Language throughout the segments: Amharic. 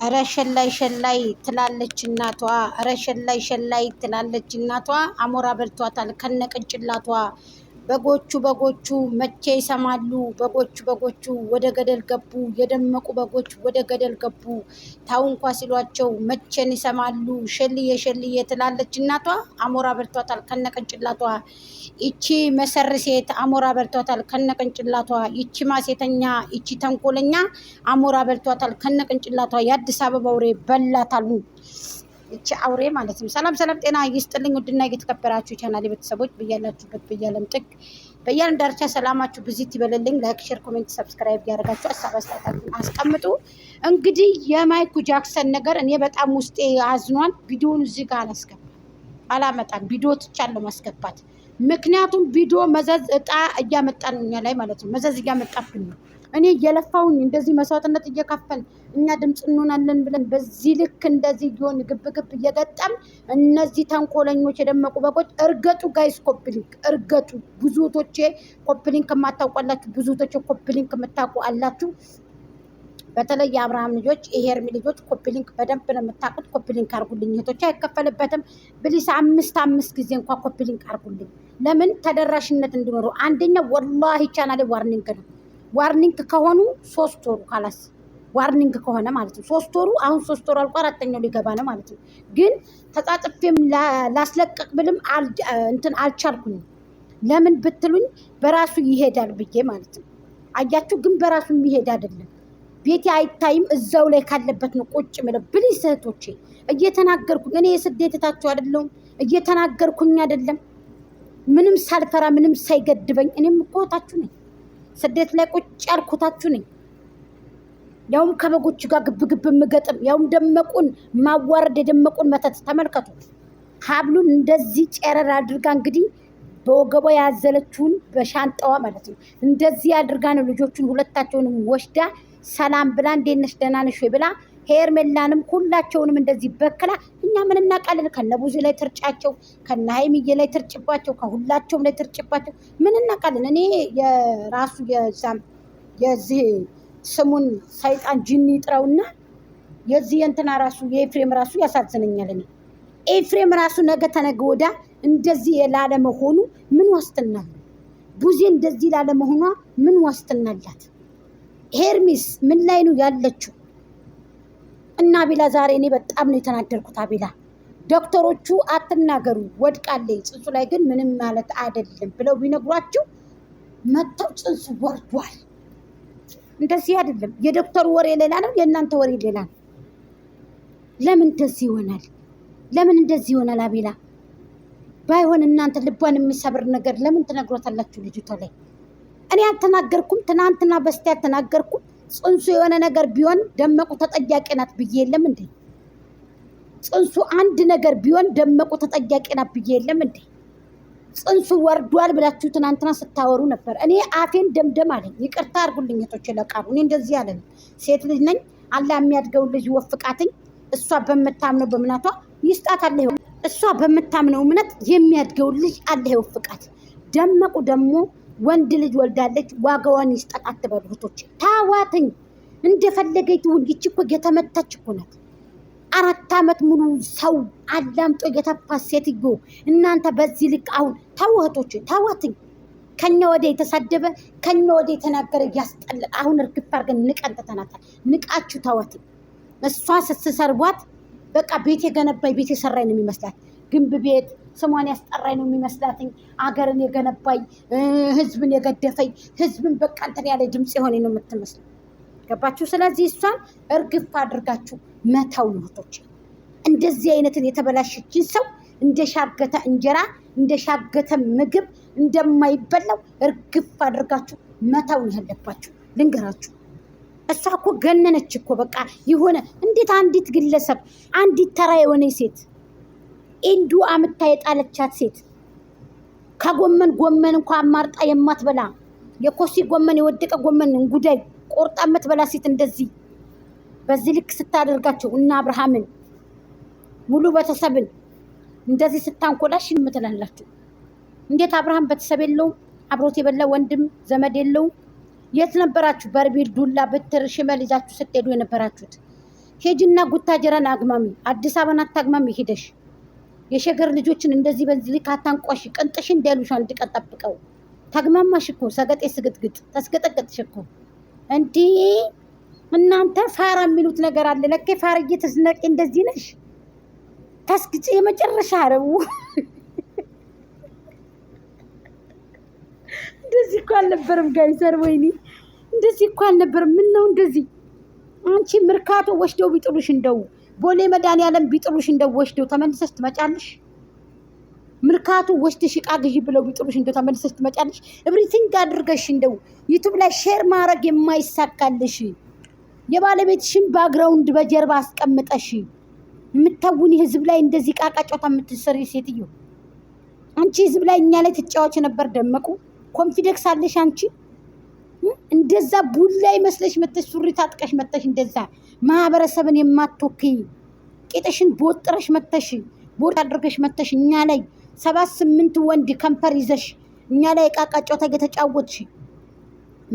እረ ሸላይ ትላለች እናቷ። እረ ሸላይ ትላለች እናቷ። አሞራ በልቷታል ከነቅንጭላቷ። በጎቹ መቼ ይሰማሉ? በጎቹ ወደ ገደል ገቡ። የደመቁ በጎች ወደ ገደል ገቡ። ታው እንኳ ሲሏቸው መቼን ይሰማሉ? ሸልዬ ትላለች እናቷ። አሞራ በልቷታል ከነቅንጭላቷ። ይቺ መሰር ሴት አሞራ በልቷታል ከነቅንጭላቷ። ይቺ ማሴተኛ ይቺ ተንኮለኛ አሞራ በልቷታል ከነቅንጭላቷ። የአዲስ አበባ አውሬ በላታሉ። ይቺ አውሬ ማለት ነው። ሰላም ጤና ይስጥልኝ። ውድና እየተከበራችሁ ቻናሌ ቤተሰቦች በያላችሁበት በያለም ጥግ በያለም ዳርቻ ሰላማችሁ ብዚት ይበልልኝ። ላይክ፣ ሼር፣ ኮሜንት፣ ሰብስክራይብ ያደርጋችሁ ሀሳብ አስተያየታችሁን አስቀምጡ። እንግዲህ የማይኩ ጃክሰን ነገር እኔ በጣም ውስጤ አዝኗል። ቪዲዮውን እዚህ ጋር አላመጣም። ቪዲዮ ትቻለሁ ማስገባት። ምክንያቱም ቪዲዮ መዘዝ እጣ እያመጣን እኛ ላይ ማለት ነው። መዘዝ እያመጣብን ነው። እኔ እየለፋውን እንደዚህ መስዋዕትነት እየከፈል እኛ ድምፅ እንሆናለን ብለን በዚህ ልክ እንደዚህ ቢሆን ግብ እየገጠም እነዚህ ተንኮለኞች የደመቁ በጎች እርገጡ። ጋይስ ኮፕሊንክ እርገጡ። ብዙቶቼ ኮፕሊንክ ከማታውቋላችሁ፣ ብዙቶቼ ኮፕሊንክ የምታውቁ አላችሁ። በተለይ የአብርሃም ልጆች የሄርሚ ልጆች ኮፕሊንክ በደንብ ነው የምታውቁት። ኮፕሊንክ አርጉልኝ እህቶች፣ አይከፈልበትም። ብሊስ አምስት ጊዜ እንኳን ኮፕሊንክ አርጉልኝ። ለምን ተደራሽነት እንዲኖረው። አንደኛ ወላሂ ቻናሌ ዋርኒንግ ነው። ዋርኒንግ ከሆኑ 3 ወሩ ካላስ ዋርኒንግ ከሆነ ማለት ነው 3 ወሩ። አሁን 3 ወሩ አልቆ 4ኛው ሊገባ ነው ማለት ነው። ግን ተጻጽፌም ላስለቀቅ ብልም እንትን አልቻልኩኝም። ለምን ብትሉኝ በራሱ ይሄዳል ብዬ ማለት ነው። አያችሁ፣ ግን በራሱ የሚሄድ አይደለም። ቤቴ አይታይም፣ እዛው ላይ ካለበት ነው ቁጭ ምለው። ብሊስ እህቶቼ እየተናገርኩኝ እኔ የስደት እህታችሁ አይደለሁም። እየተናገርኩኝ አይደለም ምንም ሳልፈራ ምንም ሳይገድበኝ። እኔም እኮ እህታችሁ ነኝ። ስደት ላይ ቁጭ ያልኩታችሁ ነኝ። ያውም ከበጎች ጋር ግብ የምገጥም፣ ያውም ደመቁን ማዋረድ፣ የደመቁን መተት ተመልከቱ። ሀብሉን እንደዚህ ጨረር አድርጋ እንግዲህ በወገቧ ያዘለችውን በሻንጣዋ ማለት ነው እንደዚህ አድርጋ ነው ልጆቹን ሁለታቸውንም ወስዳ ሰላም ብላ እንዴት ነሽ ደህና ነሽ ወይ ብላ ሄርሜላንም ሁላቸውንም እንደዚህ በክላ። እኛ ምን እናውቃለን? ከነቡዚ ላይ ትርጫቸው፣ ከነ ሀይሚዬ ላይ ትርጭባቸው፣ ከሁላቸውም ላይ ትርጭባቸው። ምን እናውቃለን? እኔ የራሱ የዚህ ስሙን ሰይጣን ጅኒ ይጥረውና የዚህ እንትና ራሱ የኤፍሬም ራሱ ያሳዝነኛል። እኔ ኤፍሬም ራሱ ነገ ተነገ ወዳ እንደዚህ ላለመሆኑ ምን ዋስትና አለ? ቡዜ እንደዚህ ላለመሆኗ ምን ዋስትና አላት? ሄርሚስ ምን ላይ ነው ያለችው? እና አቤላ ዛሬ እኔ በጣም ነው የተናደርኩት። አቤላ ዶክተሮቹ አትናገሩ ወድቃለች ጽንሱ ላይ ግን ምንም ማለት አይደለም ብለው ቢነግሯችሁ መተው ጽንሱ ወርዷል። እንደዚህ አይደለም። የዶክተሩ ወሬ ሌላ ነው፣ የእናንተ ወሬ ሌላ ነው። ለምን እንደዚህ ይሆናል? ለምን እንደዚህ ይሆናል? አቤላ ባይሆን እናንተ ልቧን የሚሰብር ነገር ለምን ትነግሯታላችሁ ልጅቷ ላይ? እኔ አልተናገርኩም። ትናንትና በስቲያ አልተናገርኩም። ጽንሱ የሆነ ነገር ቢሆን ደመቁ ተጠያቂ ናት ብዬ የለም እንዴ? ጽንሱ አንድ ነገር ቢሆን ደመቁ ተጠያቂ ናት ብዬ የለም እንዴ? ጽንሱ ወርዷል ብላችሁ ትናንትና ስታወሩ ነበር። እኔ አፌን ደምደም አለኝ። ይቅርታ አድርጉልኝ እህቶቼ ለቃሉ። እኔ እንደዚህ አለኝ። ሴት ልጅ ነኝ። አላህ የሚያድገውን ልጅ ወፍቃትኝ። እሷ በምታምነው በእምነቷ ይስጣት አለ። እሷ በምታምነው እምነት የሚያድገውን ልጅ አላህ ይወፍቃት። ደመቁ ደግሞ ወንድ ልጅ ወልዳለች፣ ዋጋዋን ይስጣት አትበሉ እህቶቼ። ታዋትኝ እንደፈለገች ትሁን። ይቺ እኮ የተመታች እኮ ናት። 4 ዓመት ሙሉ ሰው አላምጦ የተፋት ሴትዮ እናንተ በዚህ ልክ አሁን ተው እህቶቼ፣ ታዋትኝ። ከኛ ወደ የተሳደበ ከኛ ወደ የተናገረ ያስጠላል። አሁን እርግፍ አድርገን ንቀን ተተናታል። ንቃችሁ ታዋትኝ። እሷ ስትሰርቧት በቃ ቤት የገነባይ ቤት የሰራኝ ነው የሚመስላት። ግንብ ቤት ስሟን ያስጠራኝ ነው የሚመስላትኝ። አገርን የገነባይ ህዝብን የገደፈኝ ህዝብን በቃ እንትን ያለ ድምፅ የሆነ ነው የምትመስለው። ገባችሁ? ስለዚህ እሷን እርግፍ አድርጋችሁ መታው ነው እህቶቼ። እንደዚህ አይነትን የተበላሸችን ሰው እንደሻገተ እንጀራ እንደሻገተ ምግብ እንደማይበላው እርግፍ አድርጋችሁ መታው ነው ያለባችሁ። ልንገራችሁ፣ እሷ እኮ ገነነች እኮ በቃ የሆነ እንዴት አንዲት ግለሰብ አንዲት ተራ የሆነ ሴት ኢንዱ አምታ የጣለቻት ሴት ከጎመን እንኳን አማርጣ የማትበላ የኮሲ ጎመን የወደቀ ጎመን እንጉዳይ ቆርጣ የምትበላ ሴት እንደዚህ በዚህ ልክ ስታደርጋቸው እና አብርሃምን ሙሉ ቤተሰብን እንደዚህ ስታንኮላሽ ምትላላችሁ? እንዴት አብርሃም ቤተሰብ የለውም? አብሮት የበላ ወንድም ዘመድ የለውም? የት ነበራችሁ? በርቢል ዱላ በትር ሽመል ይዛችሁ ስትሄዱ የነበራችሁት ሄጅና ጉታጀራን አግማሚ፣ አዲስ አበባን አታግማሚ ሄደሽ የሸገር ልጆችን እንደዚህ በዚህ ልክ አታንቋሽ። ቅንጥሽ እንዳሉሽ አንድ ቀን ጠብቀው። ተግማማሽ እኮ ሰገጤ ስግጥግጥ ተስገጠገጥሽ እኮ እንዲህ። እናንተ ፋራ የሚሉት ነገር አለ። ለኬ ፋርዬ ተስነቂ እንደዚህ ነሽ። ተስግጭ የመጨረሻ አረቡ እንደዚህ እኮ አልነበረም ጋይሰር። ወይኔ እንደዚህ እኮ አልነበረም። ምን ነው እንደዚህ? አንቺ ምርካቶ ወሽደው ቢጥሉሽ እንደው ቦሌ መድኃኒዓለም ቢጥሉሽ እንደው ወሽደው ተመልሰሽ ትመጫለሽ። ምርካቶ ወሽደሽ ዕቃ ግዢ ብለው ቢጥሉሽ እንደው ተመልሰሽ ትመጫለሽ። ኤቭሪቲንግ አድርገሽ እንደው ዩቲዩብ ላይ ሼር ማድረግ የማይሳካልሽ የባለቤትሽን ባክግራውንድ በጀርባ አስቀምጠሽ የምታውኒ ህዝብ ላይ እንደዚህ ዕቃ ጫጫታ የምትሰሪ ሴትዮ አንቺ ህዝብ ላይ እኛ ላይ ትጫወች ነበር። ደመቁ ኮንፊደንስ አለሽ አንቺ። እንደዛ ቡላ ይመስለሽ መተሽ ሱሪ ታጥቀሽ መተሽ እንደዛ ማህበረሰብን የማትወክይ ቂጥሽን ቦጥረሽ መተሽ ቦጥ አድርገሽ መተሽ እኛ ላይ 7-8 ወንድ ከንፈር ይዘሽ እኛ ላይ ዕቃ ጫጫታ እየተጫወትሽ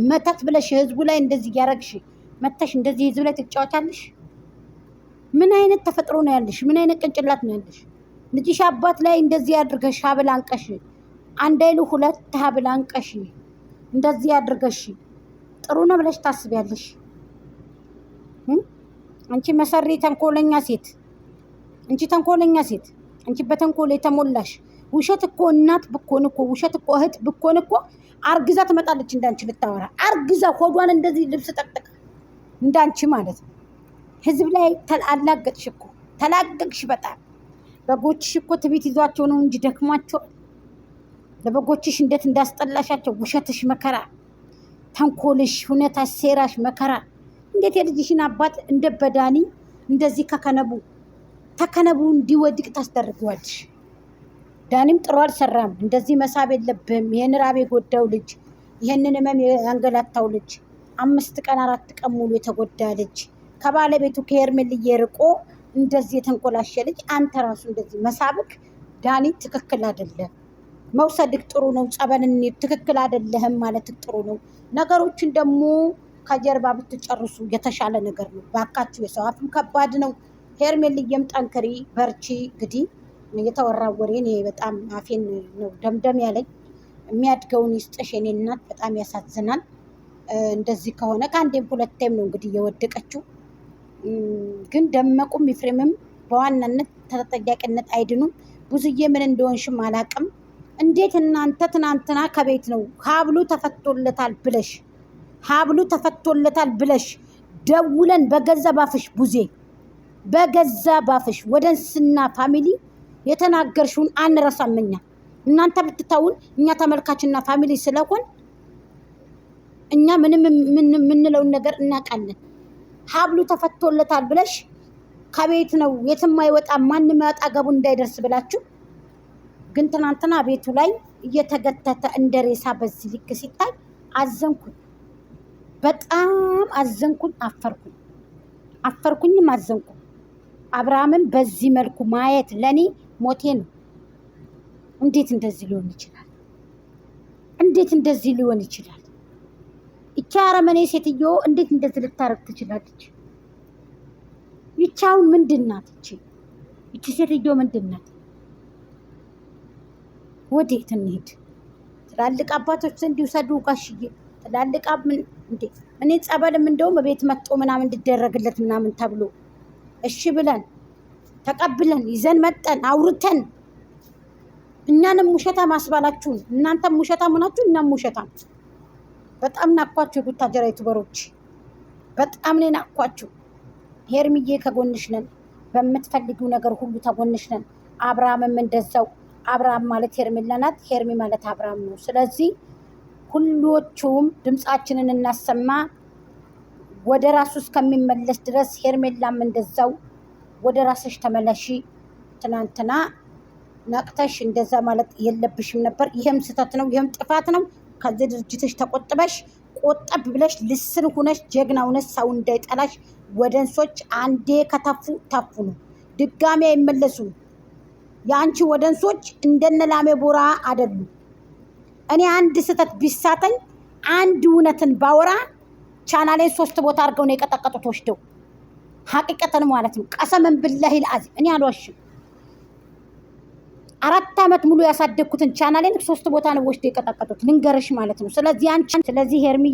መተት ብለሽ ህዝቡ ላይ እንደዚህ ያረግሽ መተሽ እንደዚህ ህዝብ ላይ ትጫወቻለሽ። ምን አይነት ተፈጥሮ ነው ያለሽ? ምን አይነት ቅንጭላት ነው ያለሽ? ልጅሽ አባት ላይ እንደዚህ አድርገሽ ሀብል አንቀሽ አንድ አይሉ 2 ሀብል አንቀሽ እንደዚህ አድርገሽ ጥሩ ነው ብለሽ ታስቢያለሽ? አንቺ መሰሪ ተንኮለኛ ሴት፣ አንቺ ተንኮለኛ ሴት፣ አንቺ በተንኮል የተሞላሽ። ውሸት እኮ እናት ብኮን እኮ ውሸት እኮ እህት ብኮን እኮ አርግዛ ትመጣለች እንዳንቺ ልታወራ። አርግዛ ሆዷን እንደዚህ ልብስ ጠቅጥቃ እንዳንቺ ማለት ነው። ህዝብ ላይ አላገጥሽ እኮ ተላገቅሽ በጣም። በጎችሽ እኮ ትቤት ይዟቸው ነው እንጂ ደክሟቸው ለበጎችሽ እንዴት እንዳስጠላሻቸው። ውሸትሽ መከራ፣ ተንኮልሽ፣ ሁኔታሽ፣ ሴራሽ መከራ። እንዴት የልጅሽን አባት እንደ በዳኒ እንደዚህ ተከነቡ እንዲወድቅ ታስደርጊዋለሽ? ዳኒም ጥሩ አልሰራም። እንደዚህ መሳብ የለብህም። ይህን ራብ የጎዳው ልጅ፣ ይህንን ህመም ያንገላታው ልጅ፣ 5 ቀን 4 ቀን ሙሉ የተጎዳ ልጅ፣ ከባለቤቱ ከሄርሜልዬ ርቆ እንደዚህ የተንኮላሸ ልጅ አንተ ራሱ እንደዚህ መሳብክ ዳኒ ትክክል አይደለም። መውሰድክ ጥሩ ነው። ጸበልን ትክክል አይደለህም ማለት ጥሩ ነው። ነገሮችን ደግሞ ከጀርባ ብትጨርሱ የተሻለ ነገር ነው። ባካችሁ የሰው አፍም ከባድ ነው። ሄርሜልዬም ጠንክሪ፣ በርቺ። እንግዲህ የተወራ ወሬ እኔ በጣም አፌን ነው ደምደም ያለኝ። የሚያድገውን ይስጥሽ የኔ እናት። በጣም ያሳዝናል። እንደዚህ ከሆነ ከአንዴም 2ቴም ነው እንግዲህ የወደቀችው። ግን ደመቁም ኤፍሬምም በዋናነት ተጠያቂነት አይድኑም። ብዙዬ ምን እንደሆንሽም አላቅም። እንዴት እናንተ ትናንትና ከቤት ነው ሀብሉ ተፈቶለታል ብለሽ ደውለን በገዛ ባፍሽ ቡዜ በገዛ ባፍሽ ወደንስና ፋሚሊ የተናገርሽውን አንረሳም። እናንተ ብትታውን እኛ ተመልካችና ፋሚሊ ስለሆን እኛ ምንም የምንለውን ነገር እናውቃለን። ሀብሉ ተፈቶለታል ብለሽ ከቤት ነው የትም አይወጣም ማንም አጠገቡ እንዳይደርስ ብላችሁ፣ ግን ትናንትና ቤቱ ላይ እየተገተተ እንደ ሬሳ በዚህ ልክ ሲታይ አዘንኩኝ። በጣም አዘንኩኝ። አፈርኩኝም አዘንኩኝ። አብርሃምን በዚህ መልኩ ማየት ለኔ ሞቴ ነው። እንዴት እንደዚህ ሊሆን ይችላል? እንዴት እንደዚህ ሊሆን ይችላል? ይቻ አረመኔ ሴትዮ እንዴት እንደዚህ ልታረግ ትችላለች? ይቻውን ምንድናት? ይቺ ሴትዮ ምንድናት? ወዴት እንሂድ? ትላልቅ አባቶች እንዲውሰዱ ጋሽዬ ትላልቅ ምን እንዴ? እኔ ጸበልም እንደውም በቤት መጥቶ ምናምን እንዲደረግለት ምናምን ተብሎ እሺ ብለን ተቀብለን ይዘን መጠን አውርተን እኛንም ውሸታም አስባላችሁን። እናንተም ውሸታም ሆናችሁ እኛም ውሸታም። በጣም ናኳችሁ የቡታጀራ ዩቱበሮች፣ በጣም ነው ናኳችሁ። ሄርሚዬ ከጎንሽ ነን፣ በምትፈልጊው ነገር ሁሉ ተጎንሽ ነን። አብርሃምም እንደዛው። አብርሃም ማለት ሄርሜላ ናት፣ ሄርሚ ማለት አብርሃም ነው። ስለዚህ ሁሎቹም ድምፃችንን እናሰማ ወደ ራሱ እስከሚመለስ ድረስ። ሄርሜላም እንደዛው ወደ ራስሽ ተመለሺ። ትናንትና ነቅተሽ እንደዛ ማለት የለብሽም ነበር። ይሄም ስህተት ነው፣ ይሄም ጥፋት ነው። ከዚህ ድርጅትሽ ተቆጥበሽ ቆጠብ ብለሽ ልስን ሁነሽ ጀግና ሁነሽ ሰው እንዳይጠላሽ። ወደንሶች አንዴ ከተፉ ተፉ ነው፣ ድጋሚ አይመለሱም። የአንቺ ወደንሶች እንደነ ላሜ ቦራ አይደሉም። እኔ አንድ ስህተት ቢሳተኝ አንድ እውነትን ባወራ ቻናሌን 3 ቦታ አድርገው ነው የቀጠቀጡት ወስደው። ሐቂቀተን ማለት ነው። ቀሰመን ብላሂ ልአዚም እኔ አልዋሽም። 4 ዓመት ሙሉ ያሳደግኩትን ቻናሌን 3 ቦታ ነው ወስዶ የቀጠቀጡት ልንገርሽ ማለት ነው። ስለዚህ ሄርሚ